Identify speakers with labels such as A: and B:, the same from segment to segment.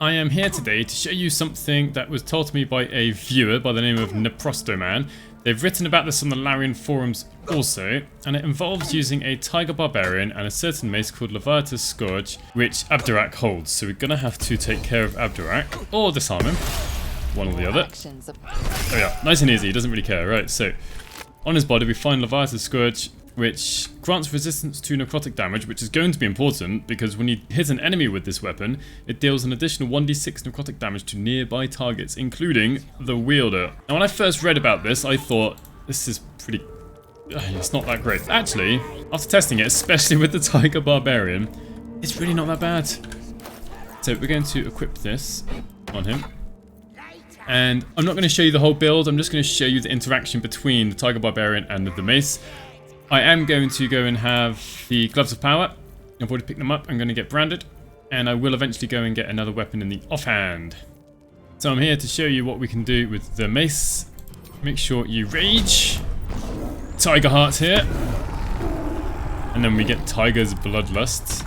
A: I am here today to show you something that was told to me by a viewer by the name of Neprostoman. They've written about this on the Larian forums also, and it involves using a Tiger Barbarian and a certain mace called Loviatar's Scourge, which Abdirak holds. So we're going to have to take care of Abdirak, or disarm him, one or the other. Oh yeah, nice and easy, he doesn't really care. Right, so on his body we find Loviatar's Scourge, which grants resistance to necrotic damage, which is going to be important because when you hit an enemy with this weapon, it deals an additional 1d6 necrotic damage to nearby targets, including the wielder. Now, when I first read about this, I thought, this is pretty... it's not that great. Actually, after testing it, especially with the Tiger Barbarian, it's really not that bad. So we're going to equip this on him. And I'm not going to show you the whole build, I'm just going to show you the interaction between the Tiger Barbarian and the Mace. I am going to go and have the Gloves of Power. I've already picked them up. I'm going to get branded. And I will eventually go and get another weapon in the offhand. So I'm here to show you what we can do with the Mace. Make sure you rage. Tiger Heart here. And then we get Tiger's Bloodlust.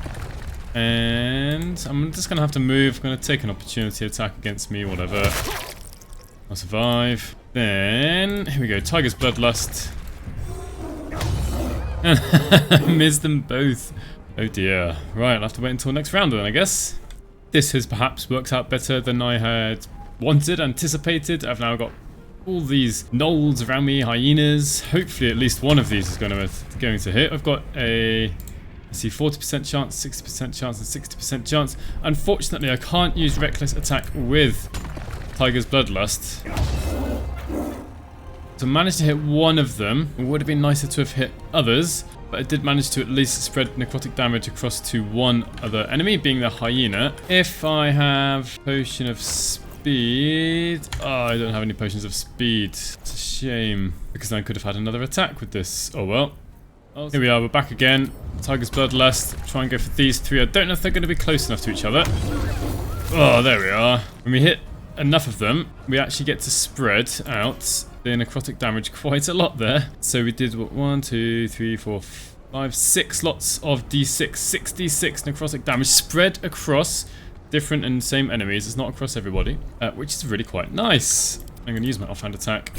A: And I'm just going to have to move. I'm going to take an opportunity attack against me, whatever. I'll survive. Then, here we go. Tiger's Bloodlust. Missed them both. Oh dear. Right, I'll have to wait until next round then, I guess. This has perhaps worked out better than I had wanted, anticipated. I've now got all these gnolls around me, hyenas. Hopefully at least one of these is going to hit. I've got a... let's see, 40% chance, 60% chance, and 60% chance. Unfortunately, I can't use Reckless Attack with Tiger's Bloodlust. To manage to hit one of them, it would have been nicer to have hit others, but I did manage to at least spread necrotic damage across to one other enemy, being the hyena. If I have Potion of Speed... oh, I don't have any Potions of Speed. It's a shame, because I could have had another attack with this. Oh well. Here we are, we're back again. Tiger's Bloodlust. Try and go for these three. I don't know if they're going to be close enough to each other. Oh, there we are. When we hit enough of them, we actually get to spread out the necrotic damage quite a lot there. So we did what, 1, 2, 3, 4, 5, 6 lots of d6, 66 necrotic damage spread across different and same enemies. It's not across everybody, which is really quite nice. I'm going to use my offhand attack.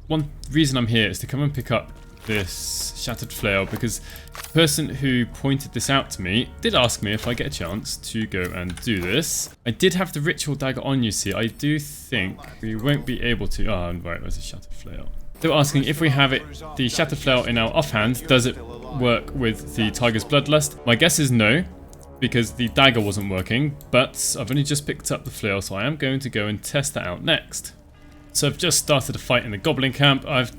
A: One reason I'm here is to come and pick up this Shattered Flail, because the person who pointed this out to me did ask me if I get a chance to go and do this. I did have the Ritual Dagger on, you see. I do think we won't be able to... oh, right, there's a Shattered Flail. They were asking if we have it, the Shattered Flail in our offhand, does it work with the Tiger's Bloodlust? My guess is no, because the dagger wasn't working, but I've only just picked up the flail, so I am going to go and test that out next. So I've just started a fight in the Goblin camp. I've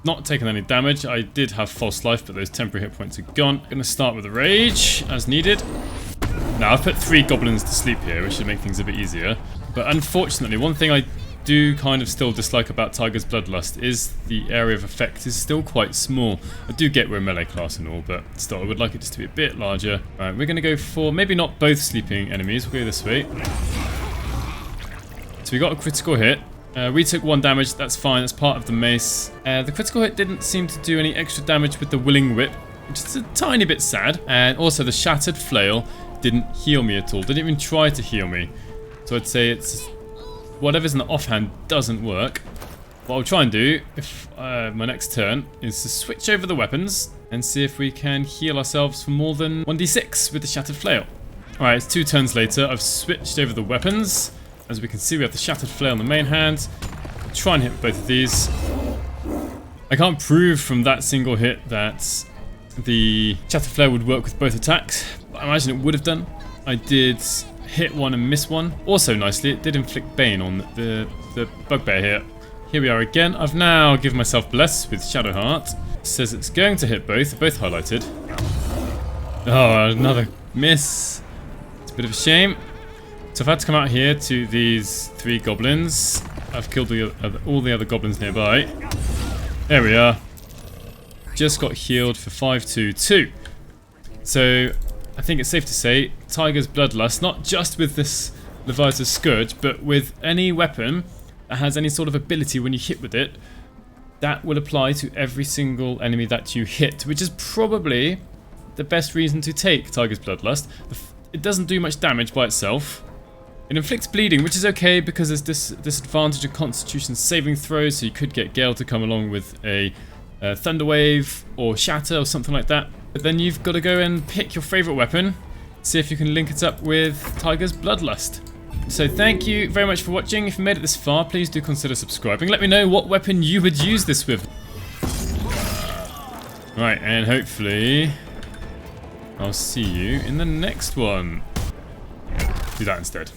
A: not taken any damage. I did have false life, but those temporary hit points are gone. I'm going to start with a rage as needed. Now I've put 3 goblins to sleep here, which should make things a bit easier. But unfortunately, one thing I do kind of still dislike about Tiger's Bloodlust is the area of effect is still quite small. I do get we're a melee class and all, but still I would like it just to be a bit larger. Alright, we're going to go for maybe not both sleeping enemies. We'll go this way. So we got a critical hit. We took 1 damage, that's fine, that's part of the mace. The critical hit didn't seem to do any extra damage with the Willing Whip, which is a tiny bit sad. And also the Shattered Flail didn't heal me at all, didn't even try to heal me. So I'd say it's whatever's in the offhand doesn't work. What I'll try and do, if my next turn, is to switch over the weapons and see if we can heal ourselves for more than 1d6 with the Shattered Flail. Alright, it's 2 turns later, I've switched over the weapons. As we can see, we have the Shattered Flail in the main hand. I'll try and hit both of these. I can't prove from that single hit that the Shattered Flail would work with both attacks, but I imagine it would have done. I did hit one and miss one. Also nicely, it did inflict Bane on the bugbear here. Here we are again. I've now given myself Bless with Shadow Heart. It says it's going to hit both. They're both highlighted. Oh, another miss. It's a bit of a shame. So I've had to come out here to these 3 goblins. I've killed all the other goblins nearby. There we are. Just got healed for 522. So I think it's safe to say Tiger's Bloodlust, not just with this Loviatar's Scourge, but with any weapon that has any sort of ability when you hit with it, that will apply to every single enemy that you hit, which is probably the best reason to take Tiger's Bloodlust. It doesn't do much damage by itself. It inflicts bleeding, which is okay because there's this disadvantage of Constitution saving throws, so you could get Gale to come along with a Thunder Wave or Shatter or something like that. But then you've got to go and pick your favourite weapon, see if you can link it up with Tiger's Bloodlust. So thank you very much for watching. If you made it this far, please do consider subscribing. Let me know what weapon you would use this with. Right, and hopefully I'll see you in the next one. Do that instead.